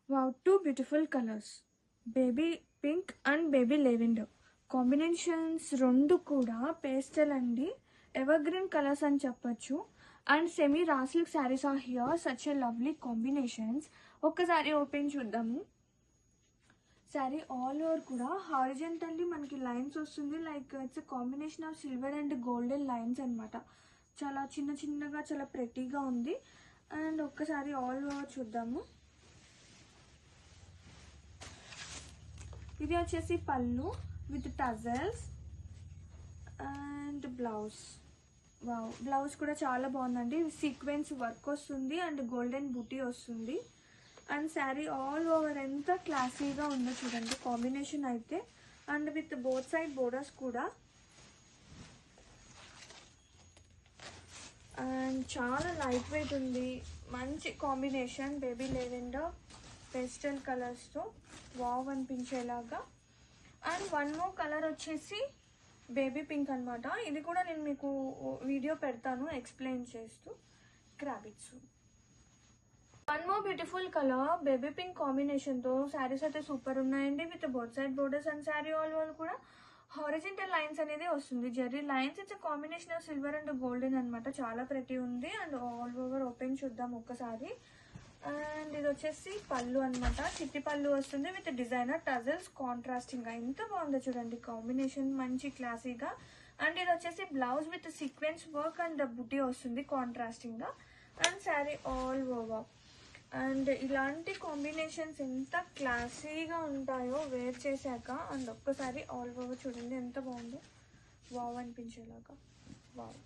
Wow, 2 beautiful colours, baby pink and baby lavender combinations. రెండు కూడా pastel అండి, evergreen colours అని చెప్పచ్చు. And semi raw silk sarees are here, such a lovely combinations. ఒక్కసారి open చూద్దాము. Saree all over కూడా horizontally మనకి లైన్స్ వస్తుంది, like it's combination of silver and golden lines అనమాట. చాలా చిన్న చిన్నగా చాలా ప్రెట్టీగా ఉంది. అండ్ ఒక్కసారి ఆల్ ఓవర్ చూద్దాము. ఇది వచ్చేసి పళ్ళు with tassels and blouse. Wow, blouse కూడా చాలా బాగుందండి, సీక్వెన్స్ వర్క్ వస్తుంది అండ్ గోల్డెన్ బూటీ వస్తుంది. అండ్ శారీ ఆల్ ఓవర్ ఎంత క్లాసీగా ఉందో చూడండి కాంబినేషన్ అయితే. And with both side borders కూడా. అండ్ చాలా లైట్ వెయిట్ ఉంది, మంచి కాంబినేషన్ బేబీ లెవెండర్ పేస్టల్ కలర్స్తో వావ్ అనిపించేలాగా. అండ్ వన్ మోర్ కలర్ వచ్చేసి బేబీ పింక్ అనమాట. ఇది కూడా నేను మీకు వీడియో పెడతాను ఎక్స్ప్లెయిన్ చేస్తూ. క్రాబిట్స్. One more beautiful colour baby pink కాంబినేషన్తో శారీస్ అయితే సూపర్ ఉన్నాయండి, with both side borders. And sari all over కూడా హారిజెంటల్ లైన్స్ అనేది వస్తుంది, జెర్రీ lines. It's combination of silver and golden అనమాట, చాలా ప్రెటీ ఉంది. అండ్ ఆల్ ఓవర్ ఓపెన్ చూద్దాం ఒక్కసారి. అండ్ ఇది వచ్చేసి పళ్ళు అనమాట, చిట్టి పళ్ళు వస్తుంది విత్ డిజైనర్ టజల్స్ కాంట్రాస్టింగ్ గా. ఎంత బాగుందో చూడండి కాంబినేషన్, మంచి క్లాసీగా. అండ్ ఇది వచ్చేసి blouse with sequence work and బుటీ వస్తుంది కాంట్రాస్టింగ్ గా. And sari all over. And ఇలాంటి కాంబినేషన్స్ ఎంత క్లాసీగా ఉంటాయో వేర్ చేశాక. అండ్ ఒక్కసారి ఆల్ ఓవర్ చూడండి ఎంత బాగుందో, వావ్ అనిపించేలాగా. వావ్.